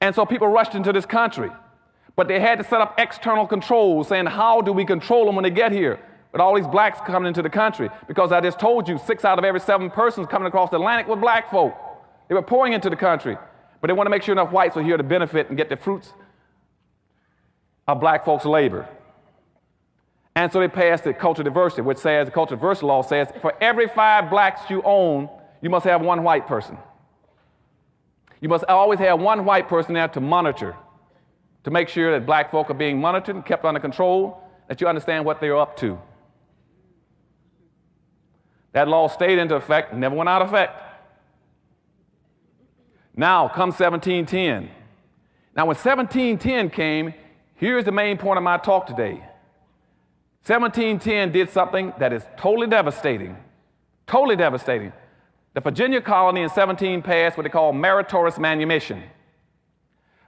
And so people rushed into this country. But they had to set up external controls, saying, how do we control them when they get here? With all these blacks coming into the country. Because I just told you, 6 out of every 7 persons coming across the Atlantic were black folk. They were pouring into the country. But they want to make sure enough whites were here to benefit and get the fruits of black folks' labor. And so they passed the cultural diversity, which says, the cultural diversity law says, for every 5 blacks you own, you must have 1 white person. You must always have 1 white person there to monitor, to make sure that black folk are being monitored and kept under control, that you understand what they're up to. That law stayed into effect, never went out of effect. Now comes 1710. Now when 1710 came, here's the main point of my talk today. 1710 did something that is totally devastating. Totally devastating. The Virginia colony in 17 passed what they call Meritorious manumission.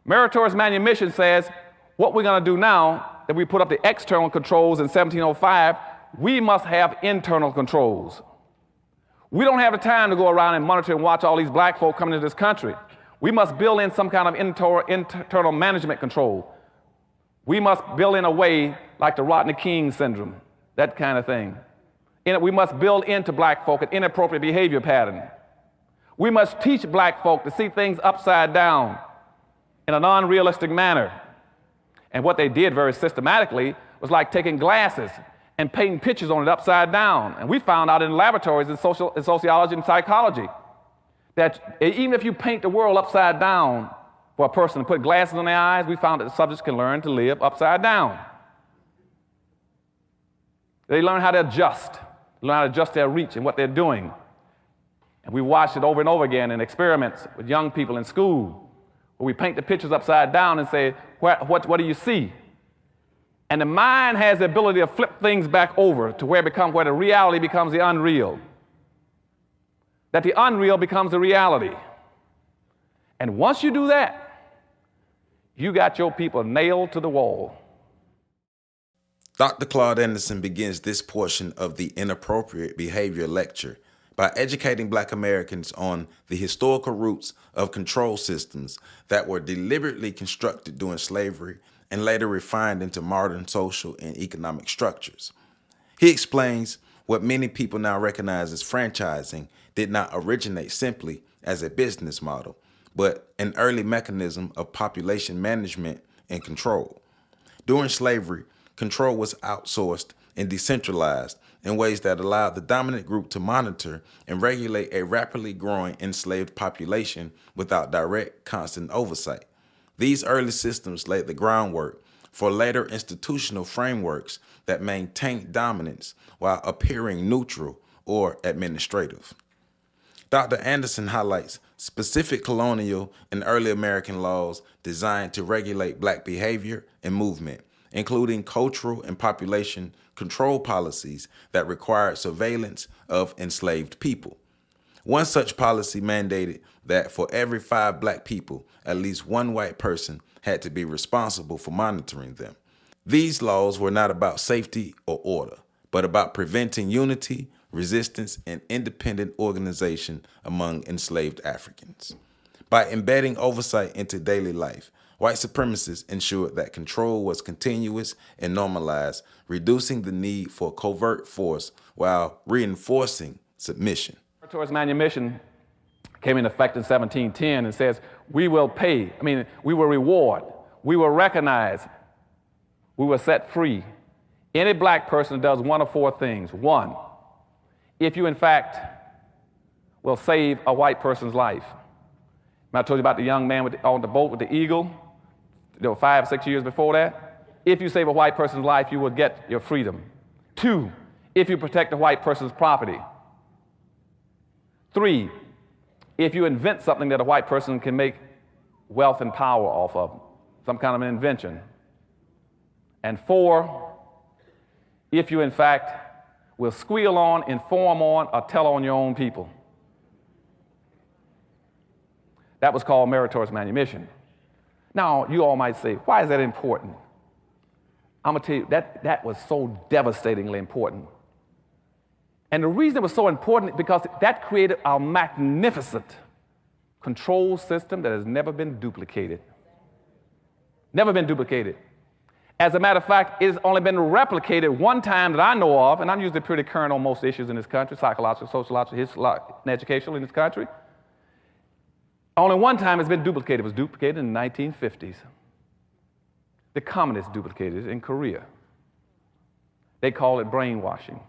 Meritorious manumission says, what we're going to do now, that we put up the external controls in 1705, we must have internal controls. We don't have the time to go around and monitor and watch all these black folk coming into this country. We must build in some kind of internal management control. We must build in a way like the Rodney King syndrome, that kind of thing. We must build into black folk an inappropriate behavior pattern. We must teach black folk to see things upside down in a non-realistic manner. And what they did very systematically was like taking glasses and painting pictures on it upside down. And we found out in laboratories in sociology and psychology that even if you paint the world upside down for a person to put glasses on their eyes, we found that the subjects can learn to live upside down. They learn how to adjust, learn how to adjust their reach and what they're doing. And we watched it over and over again in experiments with young people in school, where we paint the pictures upside down and say, what do you see? And the mind has the ability to flip things back over to where the reality becomes the unreal. That the unreal becomes the reality. And once you do that, you got your people nailed to the wall. Dr. Claud Anderson begins this portion of the Inappropriate Behavior lecture by educating Black Americans on the historical roots of control systems that were deliberately constructed during slavery and later refined into modern social and economic structures. He explains what many people now recognize as franchising did not originate simply as a business model, but an early mechanism of population management and control. During slavery, control was outsourced and decentralized in ways that allowed the dominant group to monitor and regulate a rapidly growing enslaved population without direct, constant oversight. These early systems laid the groundwork for later institutional frameworks that maintained dominance while appearing neutral or administrative. Dr. Anderson highlights specific colonial and early American laws designed to regulate Black behavior and movement, including cultural and population control policies that required surveillance of enslaved people. One such policy mandated that for every 5 Black people, at least 1 white person had to be responsible for monitoring them. These laws were not about safety or order, but about preventing unity, resistance, and independent organization among enslaved Africans. By embedding oversight into daily life, white supremacists ensured that control was continuous and normalized, reducing the need for covert force while reinforcing submission. Meritorious manumission came into effect in 1710 and says, we will pay, we will reward, we will recognize, we will set free any Black person who does 1 of 4 things. 1, if you in fact will save a white person's life. I told you about the young man on the boat with the eagle, 5, 6 years before that. If you save a white person's life, you will get your freedom. 2, if you protect the white person's property. 3, if you invent something that a white person can make wealth and power off of, some kind of an invention. And 4, if you in fact will squeal on, inform on, or tell on your own people. That was called meritorious manumission. Now, you all might say, why is that important? I'm going to tell you, that was so devastatingly important. And the reason it was so important is because that created a magnificent control system that has never been duplicated. Never been duplicated. As a matter of fact, it's only been replicated one time that I know of, and I'm usually pretty current on most issues in this country, psychological, sociological, and educational in this country. Only one time it's been duplicated. It was duplicated in the 1950s. The communists duplicated it in Korea. They call it brainwashing.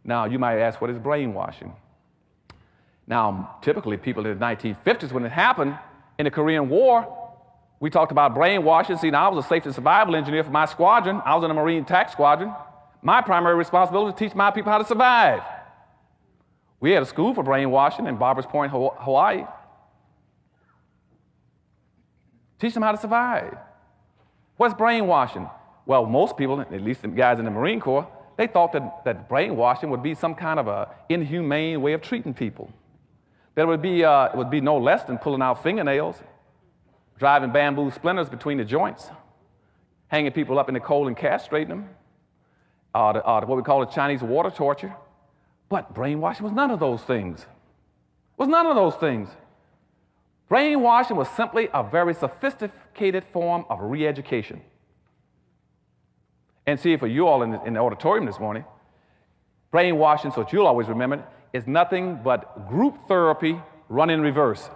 Now, you might ask, what is brainwashing? Now, typically, people in the 1950s, when it happened in the Korean War, we talked about brainwashing. See, now I was a safety and survival engineer for my squadron. I was in a Marine attack squadron. My primary responsibility was to teach my people how to survive. We had a school for brainwashing in Barbers Point, Hawaii. Teach them how to survive. What's brainwashing? Well, most people, at least the guys in the Marine Corps, they thought that brainwashing would be some kind of an inhumane way of treating people. That it would be no less than pulling out fingernails, driving bamboo splinters between the joints, hanging people up in the cold and castrating them, what we call the Chinese water torture. But brainwashing was none of those things. It was none of those things. Brainwashing was simply a very sophisticated form of re-education. And see, for you all in the auditorium this morning, brainwashing, so that you'll always remember it, is nothing but group therapy run in reverse.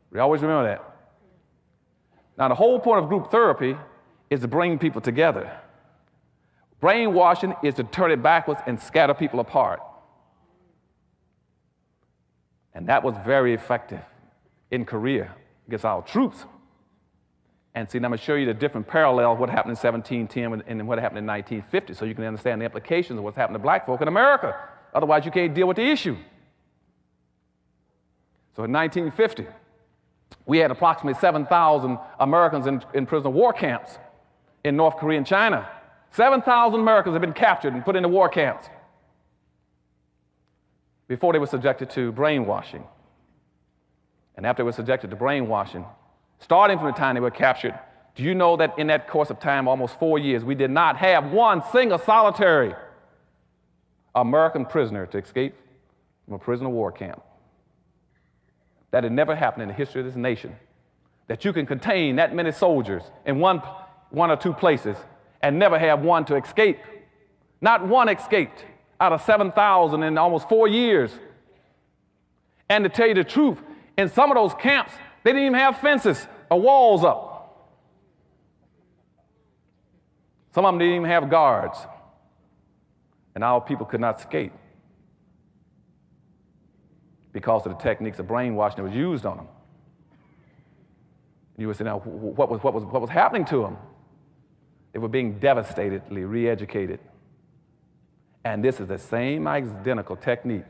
We always remember that. Now, the whole point of group therapy is to bring people together. Brainwashing is to turn it backwards and scatter people apart. And that was very effective in Korea against our troops. And see, now I'm going to show you the different parallels of what happened in 1710 and what happened in 1950, so you can understand the implications of what's happened to black folk in America. Otherwise, you can't deal with the issue. So in 1950, we had approximately 7,000 Americans in prisoner war camps in North Korea and China. 7,000 Americans have been captured and put into war camps before they were subjected to brainwashing. And after they were subjected to brainwashing, starting from the time they were captured, do you know that in that course of time, almost 4 years, we did not have one single solitary American prisoner to escape from a prisoner war camp? That had never happened in the history of this nation, that you can contain that many soldiers in one or two places and never have one to escape. Not one escaped out of 7,000 in almost 4 years. And to tell you the truth, in some of those camps, they didn't even have fences or walls up. Some of them didn't even have guards. And our people could not escape because of the techniques of brainwashing that was used on them. You would say, now, what was happening to them? They were being devastatedly re-educated. And this is the same identical technique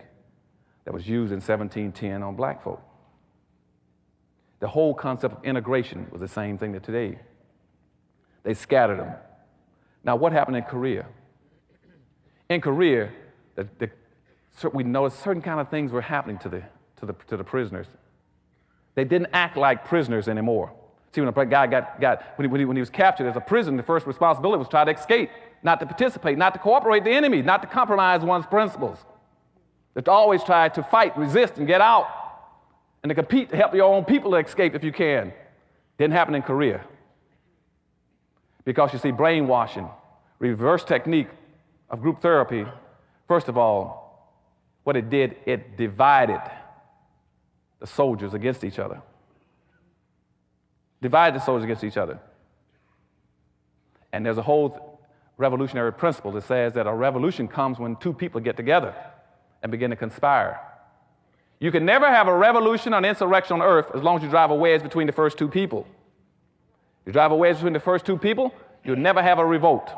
that was used in 1710 on black folk. The whole concept of integration was the same thing that today. They scattered them. Now, what happened in Korea? In Korea, we noticed certain kind of things were happening to the prisoners. They didn't act like prisoners anymore. See, when a guy when he was captured as a prisoner, the first responsibility was to try to escape, not to participate, not to cooperate with the enemy, not to compromise one's principles. But to always try to fight, resist, and get out, and to compete to help your own people to escape if you can. Didn't happen in Korea. Because you see, brainwashing, reverse technique of group therapy, first of all, what it did, it divided the soldiers against each other. Divided the soldiers against each other. And there's a whole revolutionary principle that says that a revolution comes when two people get together and begin to conspire. You can never have a revolution or an insurrection on earth as long as you drive a wedge between the first two people. If you drive a wedge between the first two people, you'll never have a revolt.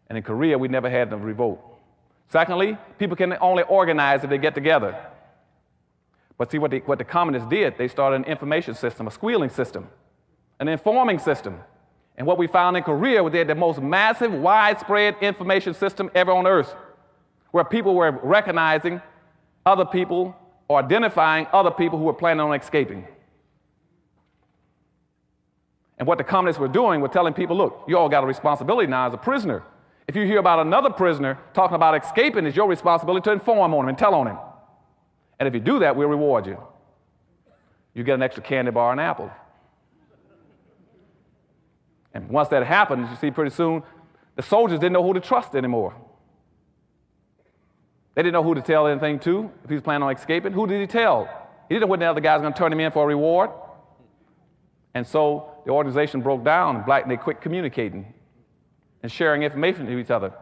And in Korea, we never had a revolt. Secondly, people can only organize if they get together. But see, what the communists did, they started an information system, a squealing system, an informing system. And what we found in Korea was they had the most massive, widespread information system ever on earth, where people were recognizing other people or identifying other people who were planning on escaping. And what the communists were doing was telling people, look, you all got a responsibility now as a prisoner. If you hear about another prisoner talking about escaping, it's your responsibility to inform on him and tell on him. And if you do that, we'll reward you. you get an extra candy bar and apple. And once that happens, you see pretty soon, the soldiers didn't know who to trust anymore. They didn't know who to tell anything to if he was planning on escaping. Who did he tell? He didn't know when the other guy was going to turn him in for a reward. And so the organization broke down, and they quit communicating and sharing information to each other.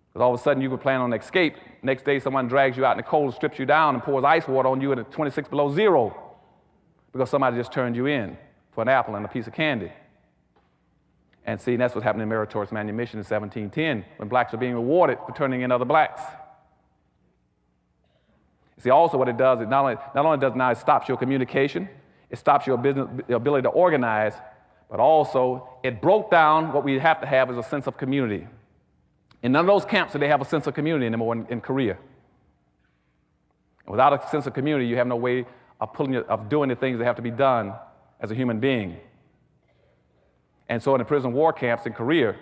Because all of a sudden you were planning on an escape. Next day someone drags you out in the cold, strips you down, and pours ice water on you at 26 below zero because somebody just turned you in for an apple and a piece of candy. And see, that's what happened in Meritorious manumission in 1710, when blacks were being rewarded for turning in other blacks. See, also what it does is not only does it stops your communication, it stops your ability to organize, but also it broke down what we have to have as a sense of community. In none of those camps did they have a sense of community anymore in Korea. And without a sense of community, you have no way of doing the things that have to be done as a human being. And so in the prison war camps in Korea,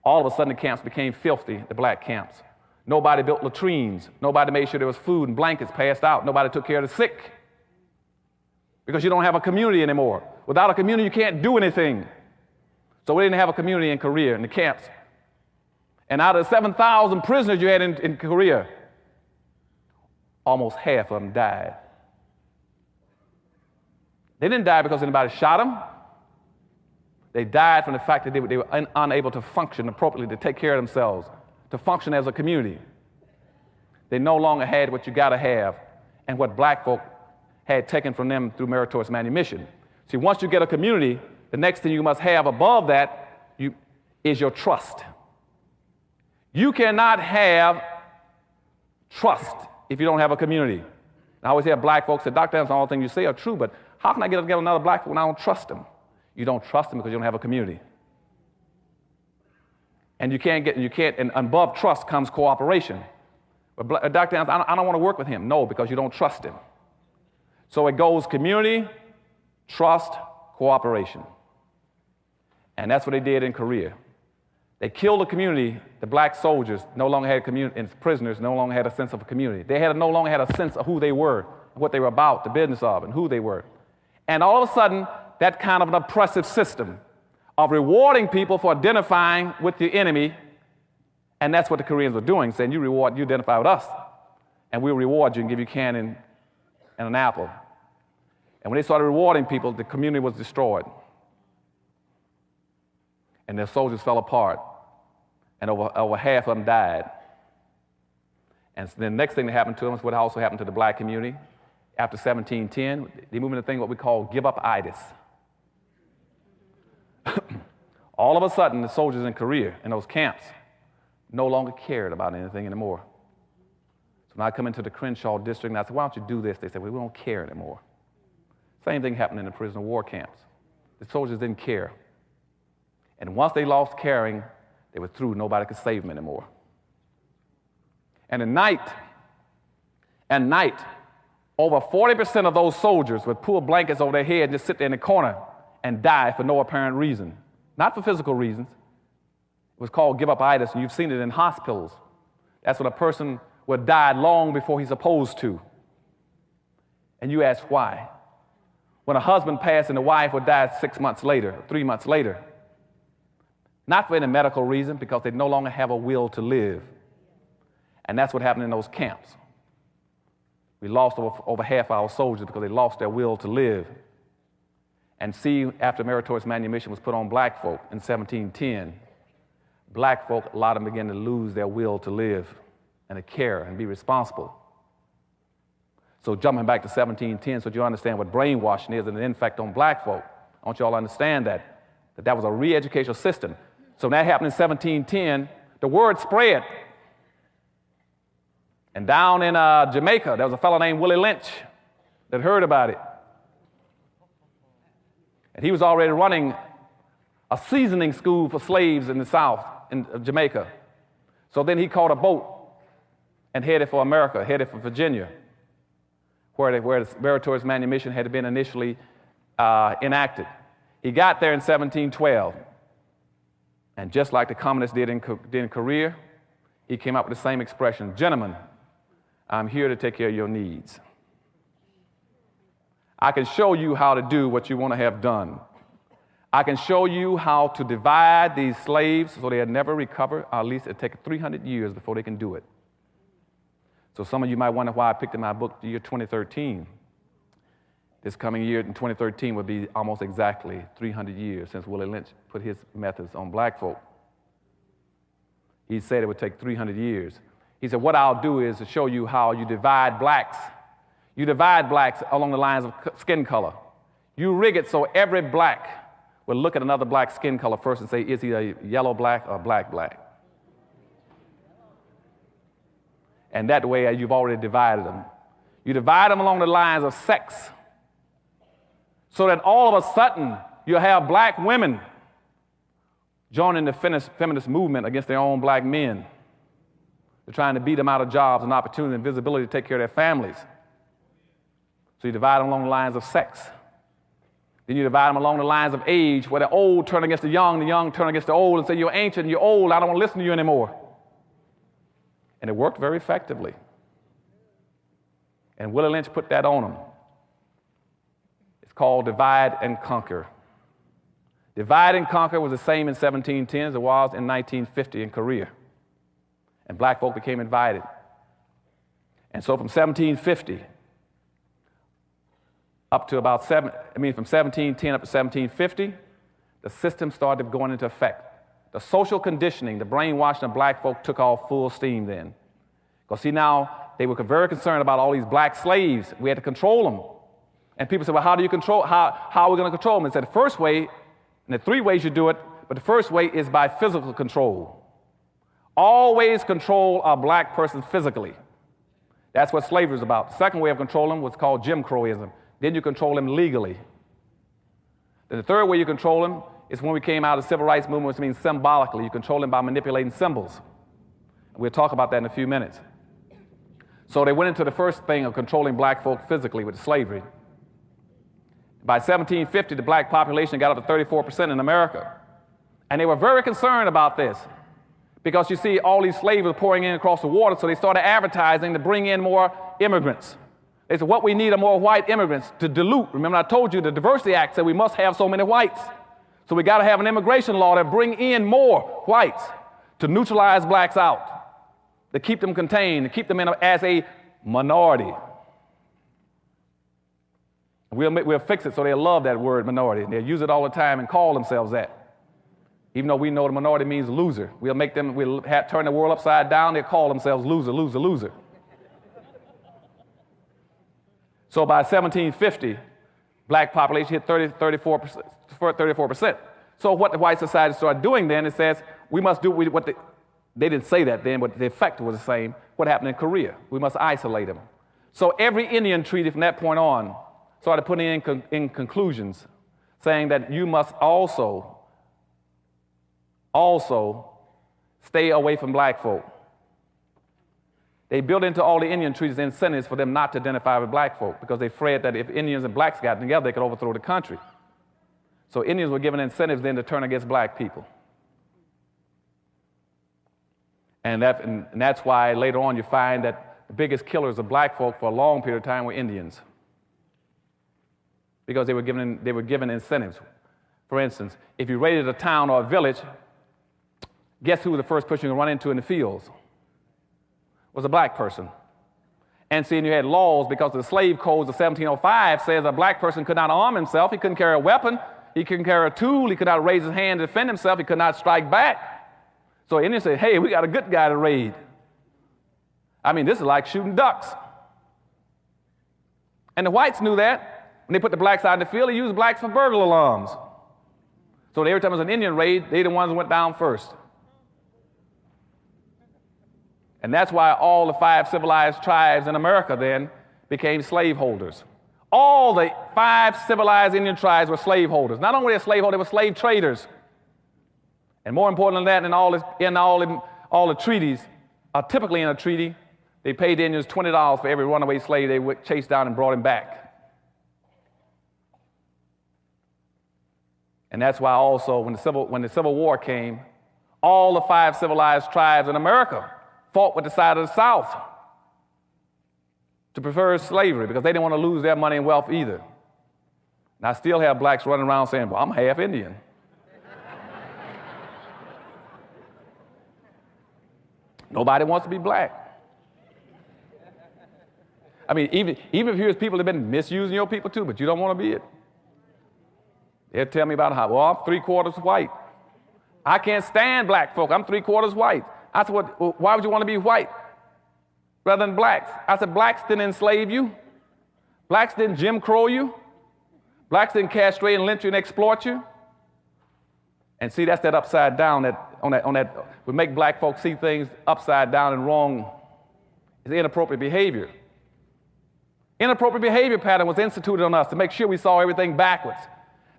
all of a sudden the camps became filthy, the black camps. Nobody built latrines. Nobody made sure there was food and blankets passed out. Nobody took care of the sick. Because you don't have a community anymore. Without a community, you can't do anything. So we didn't have a community in Korea, in the camps. And out of the 7,000 prisoners you had in Korea, almost half of them died. They didn't die because anybody shot them. They died from the fact that they were unable to function appropriately, to take care of themselves, to function as a community. They no longer had what you got to have and what black folk had taken from them through Meritorious manumission. See, once you get a community, the next thing you must have above that is your trust. You cannot have trust if you don't have a community. I always hear black folks say, Dr. Anderson, all the things you say are true, but how can I get another black folk when I don't trust them? You don't trust them because you don't have a community. And and above trust comes cooperation. But Dr. Anderson, I don't want to work with him. No, because you don't trust him. So it goes community, trust, cooperation. And that's what they did in Korea. They killed the community. The black soldiers no longer had a community, and prisoners no longer had a sense of a community. They no longer had a sense of who they were, what they were about, the business of, and who they were. And all of a sudden, that kind of an oppressive system of rewarding people for identifying with the enemy, and that's what the Koreans were doing, saying, you identify with us, and we'll reward you and give you candy and an apple. And when they started rewarding people, the community was destroyed. And their soldiers fell apart. And over half of them died. And so the next thing that happened to them is what also happened to the black community. After 1710, they moved into a thing what we call give-up-itis. All of a sudden, the soldiers in Korea, in those camps, no longer cared about anything anymore. So when I come into the Crenshaw district and I said, why don't you do this? They said, well, we don't care anymore. Same thing happened in the prisoner of war camps. The soldiers didn't care. And once they lost caring, they were through. Nobody could save them anymore. And at night, over 40% of those soldiers would pull blankets over their head and just sit there in the corner and die for no apparent reason. Not for physical reasons. It was called give-up-itis, and you've seen it in hospitals. That's when a person would die long before he's supposed to. And you ask why. When a husband passed and the wife would die 6 months later, 3 months later. Not for any medical reason, because they no longer have a will to live. And that's what happened in those camps. We lost over half our soldiers because they lost their will to live. And see, after Meritorious manumission was put on black folk in 1710, black folk, a lot of them began to lose their will to live and to care and be responsible. So jumping back to 1710, so you understand what brainwashing is and the effect on black folk. I want you all to understand that was a re-educational system. So when that happened in 1710, the word spread. And down in Jamaica, there was a fellow named Willie Lynch that heard about it. And he was already running a seasoning school for slaves in the South, in Jamaica. So then he caught a boat and headed for America, headed for Virginia, where the Meritorious manumission had been initially enacted. He got there in 1712. And just like the communists did in Korea, he came up with the same expression, gentlemen, I'm here to take care of your needs. I can show you how to do what you want to have done. I can show you how to divide these slaves so they'll never recover, or at least it'll take 300 years before they can do it. So some of you might wonder why I picked in my book the year 2013. This coming year in 2013 will be almost exactly 300 years since Willie Lynch put his methods on black folk. He said it would take 300 years. He said, what I'll do is to show you how you divide blacks. You divide blacks along the lines of skin color. You rig it so every black will look at another black skin color first and say, is he a yellow black or black black? And that way you've already divided them. You divide them along the lines of sex so that all of a sudden you'll have black women joining the feminist movement against their own black men. They're trying to beat them out of jobs and opportunity and visibility to take care of their families. So you divide them along the lines of sex. Then you divide them along the lines of age, where the old turn against the young turn against the old and say, you're ancient, you're old, I don't want to listen to you anymore. And it worked very effectively. And Willie Lynch put that on them. It's called divide and conquer. Divide and conquer was the same in 1710 as it was in 1950 in Korea. And black folk became invited. And so from 1750 up to about from 1710 up to 1750, the system started going into effect. The social conditioning, the brainwashing of black folk took off full steam then. Because see now, they were very concerned about all these black slaves. We had to control them. And people said, well, how do you control, how are we going to control them? And said the first way, and there are 3 ways you do it, but the first way is by physical control. Always control a black person physically. That's what slavery is about. The second way of controlling them was called Jim Crowism. Then you control him legally. Then the third way you control him is when we came out of the civil rights movement, which means symbolically. You control him by manipulating symbols. We'll talk about that in a few minutes. So they went into the first thing of controlling black folk physically with slavery. By 1750, the black population got up to 34% in America. And they were very concerned about this because you see all these slaves were pouring in across the water, so they started advertising to bring in more immigrants. They said, what we need are more white immigrants to dilute. Remember, I told you the Diversity Act said we must have so many whites. So we got to have an immigration law that bring in more whites to neutralize blacks out, to keep them contained, to keep them as a minority. We'll fix it so they'll love that word minority. They'll use it all the time and call themselves that. Even though we know the minority means loser. We'll turn the world upside down, they'll call themselves loser, loser, loser. So by 1750, black population hit 34%. So what the white society started doing then, it says, we must do what they didn't say that then, but the effect was the same. What happened in Korea? We must isolate them. So every Indian treaty from that point on started putting in conclusions saying that you must also stay away from black folk. They built into all the Indian treaties incentives for them not to identify with black folk because they feared that if Indians and blacks got together, they could overthrow the country. So Indians were given incentives then to turn against black people. And that's why later on you find that the biggest killers of black folk for a long period of time were Indians because they were given incentives. For instance, if you raided a town or a village, guess who was the first person you run into in the fields? Was a black person. And see, you had laws because the slave codes of 1705 says a black person could not arm himself, he couldn't carry a weapon, he couldn't carry a tool, he could not raise his hand to defend himself, he could not strike back. So Indians said, hey, we got a good guy to raid. I mean, this is like shooting ducks. And the whites knew that. When they put the blacks out in the field, they used blacks for burglar alarms. So every time there was an Indian raid, they the ones that went down first. And that's why all the 5 civilized tribes in America then became slaveholders. All the 5 civilized Indian tribes were slaveholders. Not only were they slaveholders, they were slave traders. And more important than that, in all the treaties, typically in a treaty, they paid the Indians $20 for every runaway slave they chased down and brought him back. And that's why also when the Civil War came, all the 5 civilized tribes in America fought with the side of the South to prefer slavery because they didn't want to lose their money and wealth either. And I still have blacks running around saying, well, I'm half Indian. Nobody wants to be black. I mean, even if here's people that have been misusing your people too, but you don't want to be it. They'll tell me about how, well, I'm 3/4 white. I can't stand black folk. I'm 3/4 white. I said, well, why would you want to be white rather than blacks? I said, blacks didn't enslave you. Blacks didn't Jim Crow you. Blacks didn't castrate and lynch you and exploit you. And see, that's that upside down, we make black folks see things upside down and wrong. It's inappropriate behavior. Inappropriate behavior pattern was instituted on us to make sure we saw everything backwards.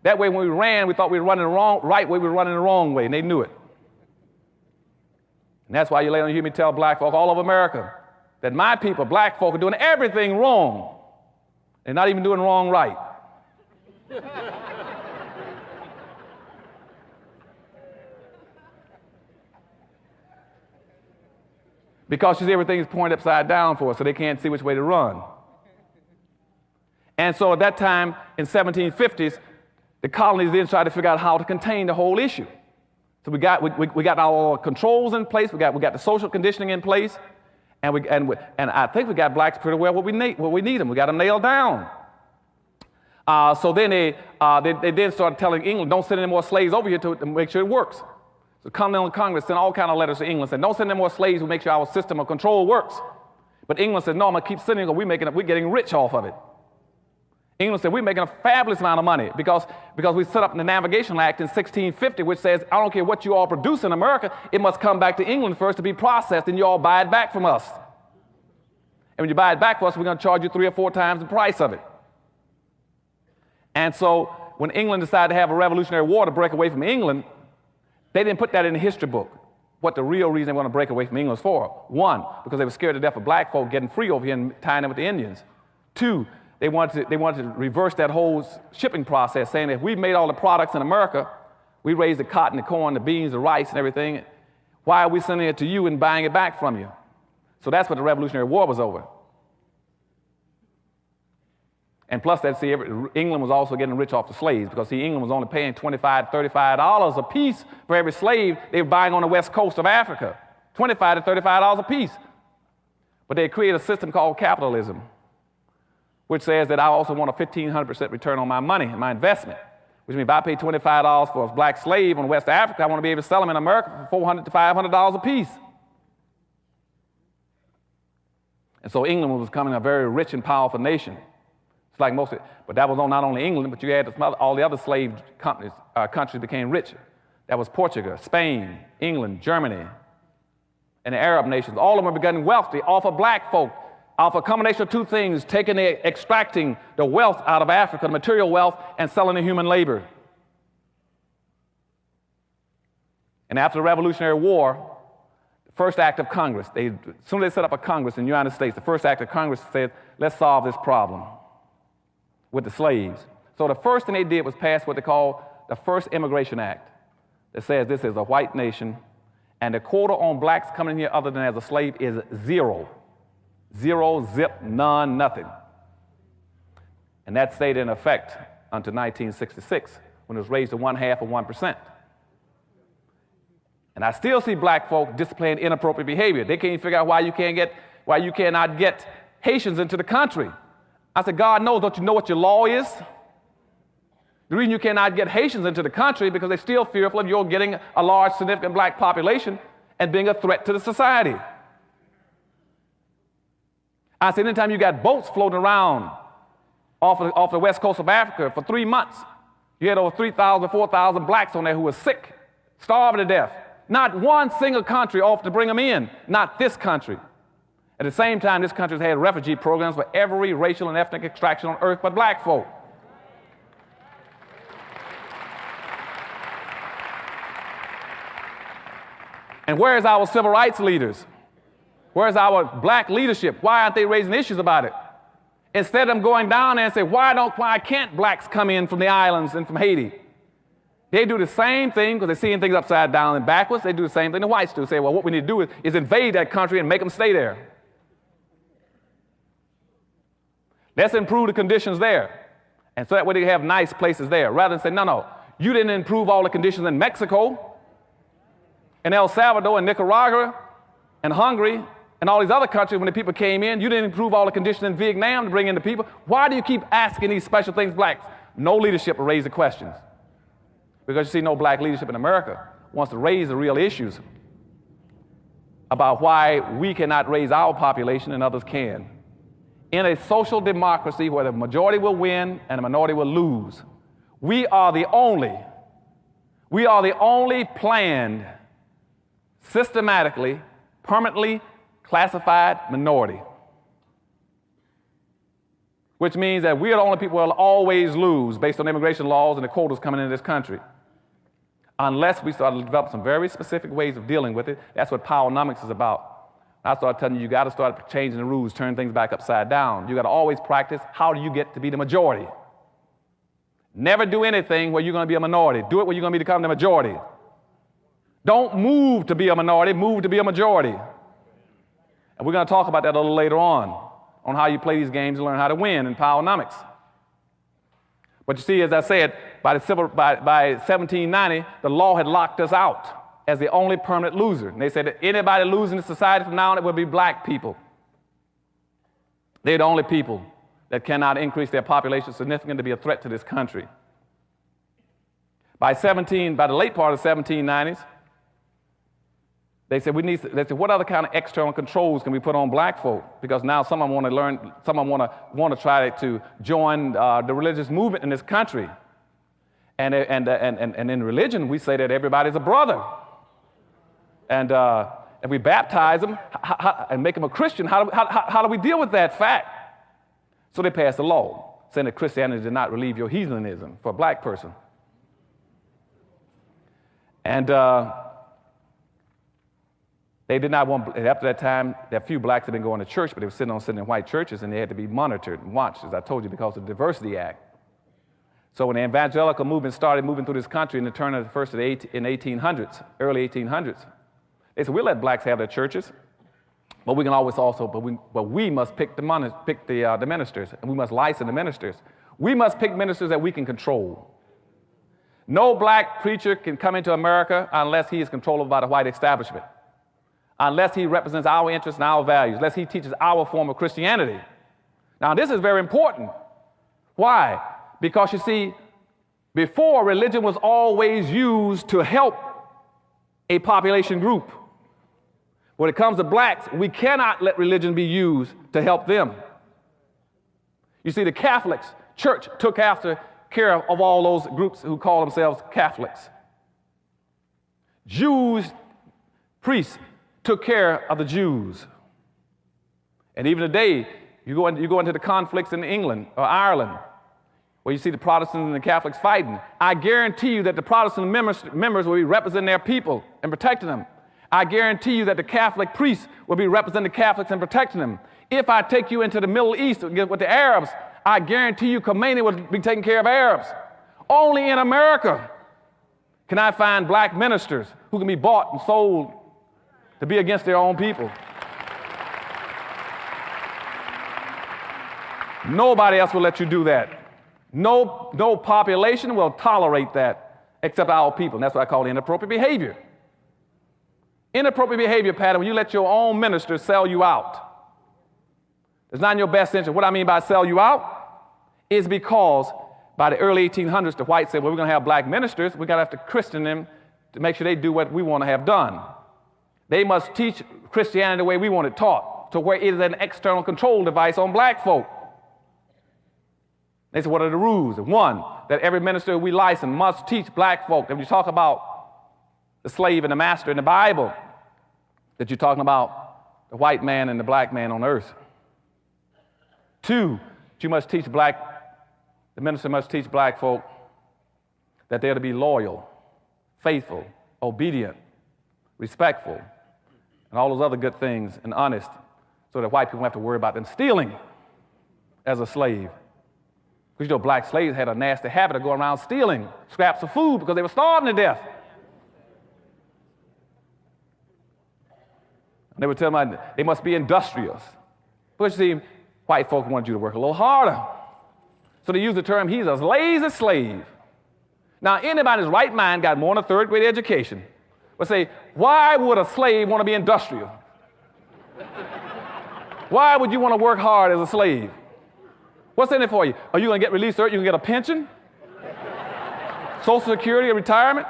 That way, when we ran, we thought we were running the right way, we were running the wrong way, and they knew it. And that's why you later hear me tell black folk all over America that my people, black folk, are doing everything wrong. They're not even doing wrong right. Because you see, everything's pointed upside down for us, so they can't see which way to run. And so at that time, in 1750s, the colonies then tried to figure out how to contain the whole issue. So we got our controls in place, we got the social conditioning in place, and I think we got blacks pretty well where we need them. We got them nailed down. So then they then started telling England, don't send any more slaves over here to make sure it works. So Continental Congress sent all kind of letters to England saying, don't send any more slaves to make sure our system of control works. But England said, no, I'm going to keep sending them because we're getting rich off of it. England said, we're making a fabulous amount of money because we set up the Navigation Act in 1650, which says, I don't care what you all produce in America, it must come back to England first to be processed, and you all buy it back from us. And when you buy it back from us, we're going to charge you 3 or 4 times the price of it. And so when England decided to have a Revolutionary War to break away from England, they didn't put that in the history book, what the real reason they want to break away from England was for. 1, because they were scared to death of black folk getting free over here and tying them with the Indians. 2, they wanted to reverse that whole shipping process, saying that if we made all the products in America, we raised the cotton, the corn, the beans, the rice, and everything, why are we sending it to you and buying it back from you? So that's what the Revolutionary War was over. And plus, England was also getting rich off the slaves because, see, England was only paying $25, $35 a piece for every slave they were buying on the west coast of Africa, $25 to $35 a piece. But they created a system called capitalism, which says that I also want a 1,500% return on my money and my investment, which means if I pay $25 for a black slave on West Africa, I want to be able to sell them in America for $400 to $500 a piece. And so England was becoming a very rich and powerful nation. It's like most of it. But that was not only England, but you had all the other slave countries became rich. That was Portugal, Spain, England, Germany, and the Arab nations. All of them were becoming wealthy off of black folk, off a combination of 2 things, extracting the wealth out of Africa, the material wealth, and selling the human labor. And after the Revolutionary War, the first act of Congress, as soon as they set up a Congress in the United States, the first act of Congress said, let's solve this problem with the slaves. So the first thing they did was pass what they call the First Immigration Act that says this is a white nation, and the quota on blacks coming here other than as a slave is 0. 0, zip, none, nothing. And that stayed in effect until 1966, when it was raised to 1/2 of 1%. And I still see black folk displaying inappropriate behavior. They can't figure out why you cannot get Haitians into the country. I said, God knows, don't you know what your law is? The reason you cannot get Haitians into the country is because they're still fearful of you getting a large, significant black population and being a threat to the society. I said, anytime you got boats floating around off the west coast of Africa for 3 months, you had over 3,000, 4,000 blacks on there who were sick, starving to death. Not one single country offered to bring them in, not this country. At the same time, this country has had refugee programs for every racial and ethnic extraction on earth but black folk. And where's our civil rights leaders? Where's our black leadership? Why aren't they raising issues about it? Instead of them going down there and say, why can't blacks come in from the islands and from Haiti? They do the same thing because they're seeing things upside down and backwards. They do the same thing the whites do. Say, well, what we need to do is invade that country and make them stay there. Let's improve the conditions there. And so that way they have nice places there, rather than say, no, you didn't improve all the conditions in Mexico, in El Salvador, and Nicaragua, and Hungary, and all these other countries when the people came in. You didn't improve all the conditions in Vietnam to bring in the people. Why do you keep asking these special things, blacks? No leadership will raise the questions. Because you see, no black leadership in America wants to raise the real issues about why we cannot raise our population and others can. In a social democracy where the majority will win and the minority will lose, we are the only planned, systematically, permanently classified minority. Which means that we are the only people who will always lose based on immigration laws and the quotas coming into this country. Unless we start to develop some very specific ways of dealing with it. That's what powernomics is about. I started telling you, you got to start changing the rules, turn things back upside down. You got to always practice, how do you get to be the majority? Never do anything where you're going to be a minority. Do it where you're going to become the majority. Don't move to be a minority, move to be a majority. And we're going to talk about that a little later on how you play these games and learn how to win in powernomics. But you see, as I said, by 1790, the law had locked us out as the only permanent loser. And they said that anybody losing in society from now on, it would be black people. They're the only people that cannot increase their population significantly to be a threat to this country. By the late part of the 1790s, they said what other kind of external controls can we put on black folk? Because now someone want to try to join the religious movement in this country. And in religion, we say that everybody's a brother. And if we baptize them and make them a Christian, how do we deal with that fact? So they passed a law saying that Christianity did not relieve your heathenism for a black person. And they did not want, after that time, there few blacks had been going to church, but they were sitting in white churches, and they had to be monitored and watched, as I told you, because of the Diversity Act. So when the evangelical movement started moving through this country in the turn of the first in 1800s, early 1800s, they said, we'll let blacks have their churches, but we can always but we must pick the ministers, and we must license the ministers. We must pick ministers that we can control. No black preacher can come into America unless he is controlled by the white establishment, unless he represents our interests and our values, unless he teaches our form of Christianity. Now, this is very important. Why? Because you see, before, religion was always used to help a population group. When it comes to blacks, we cannot let religion be used to help them. You see, the Catholics, church took care of all those groups who call themselves Catholics. Jews, priests, took care of the Jews. And even today, you go into the conflicts in England or Ireland, where you see the Protestants and the Catholics fighting. I guarantee you that the Protestant members will be representing their people and protecting them. I guarantee you that the Catholic priests will be representing the Catholics and protecting them. If I take you into the Middle East with the Arabs, I guarantee you Khomeini will be taking care of Arabs. Only in America can I find black ministers who can be bought and sold to be against their own people. Nobody else will let you do that. No population will tolerate that except our people. And that's what I call inappropriate behavior. Inappropriate behavior pattern when you let your own minister sell you out. It's not in your best interest. What I mean by sell you out is because by the early 1800s, the whites said, well, we're going to have black ministers. We're going to have to Christian them to make sure they do what we want to have done. They must teach Christianity the way we want it taught, to where it is an external control device on black folk. They said, what are the rules? One, that every minister we license must teach black folk. That when you talk about the slave and the master in the Bible, that you're talking about the white man and the black man on earth. Two, the minister must teach black folk that they're to be loyal, faithful, obedient, respectful, and all those other good things, and honest, so that white people don't have to worry about them stealing as a slave. Because you know, black slaves had a nasty habit of going around stealing scraps of food because they were starving to death. And they would tell them they must be industrious. Because you see, white folk wanted you to work a little harder. So they use the term, he's a lazy slave. Now, anybody in his right mind got more than a third grade education would say, why would a slave want to be industrial? Why would you want to work hard as a slave? What's in it for you? Are you going to get released early? You can get a pension? Social Security or retirement?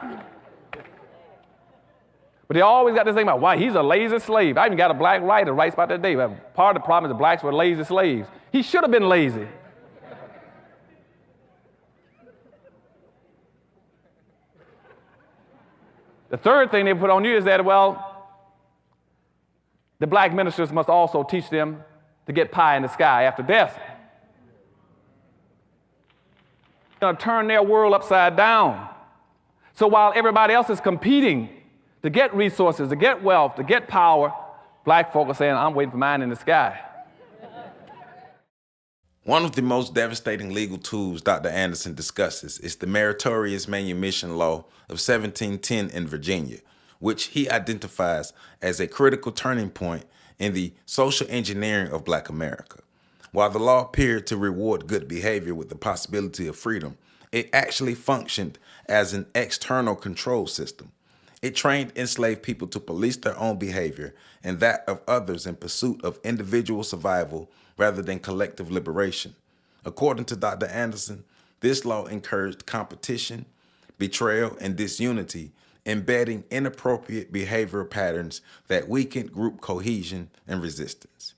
But they always got this thing about, why, he's a lazy slave. I even got a black writer writes about that day. Part of the problem is the blacks were lazy slaves. He should have been lazy. The third thing they put on you is that, well, the black ministers must also teach them to get pie in the sky after death. They're going to turn their world upside down. So while everybody else is competing to get resources, to get wealth, to get power, black folk are saying, I'm waiting for mine in the sky. One of the most devastating legal tools Dr. Anderson discusses is the Meritorious Manumission Law of 1710 in Virginia, which he identifies as a critical turning point in the social engineering of Black America. While the law appeared to reward good behavior with the possibility of freedom, it actually functioned as an external control system. It trained enslaved people to police their own behavior and that of others in pursuit of individual survival rather than collective liberation. According to Dr. Anderson, this law encouraged competition, betrayal, and disunity, embedding inappropriate behavioral patterns that weakened group cohesion and resistance.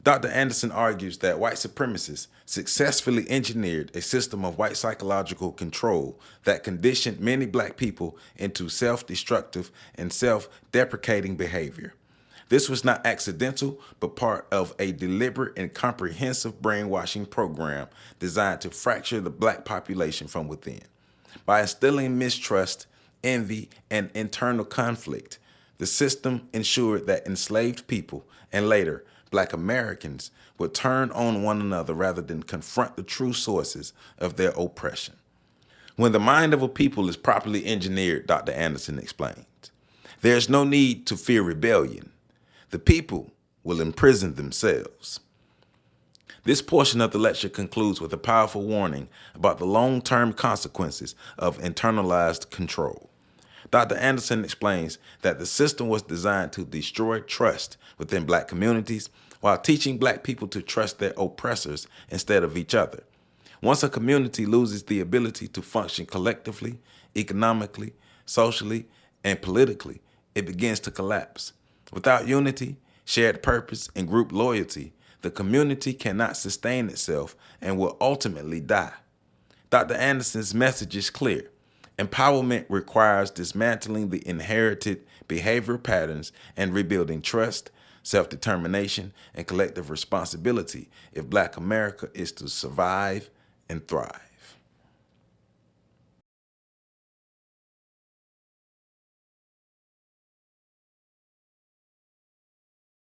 Dr. Anderson argues that white supremacists successfully engineered a system of white psychological control that conditioned many black people into self-destructive and self-deprecating behavior. This was not accidental, but part of a deliberate and comprehensive brainwashing program designed to fracture the black population from within. By instilling mistrust, envy, and internal conflict, the system ensured that enslaved people, and later Black Americans, would turn on one another rather than confront the true sources of their oppression. When the mind of a people is properly engineered, Dr. Anderson explains, there's no need to fear rebellion. The people will imprison themselves. This portion of the lecture concludes with a powerful warning about the long-term consequences of internalized control. Dr. Anderson explains that the system was designed to destroy trust within black communities while teaching black people to trust their oppressors instead of each other. Once a community loses the ability to function collectively, economically, socially, and politically, it begins to collapse. Without unity, shared purpose, and group loyalty, the community cannot sustain itself and will ultimately die. Dr. Anderson's message is clear. Empowerment requires dismantling the inherited behavioral patterns and rebuilding trust, self-determination, and collective responsibility if Black America is to survive and thrive.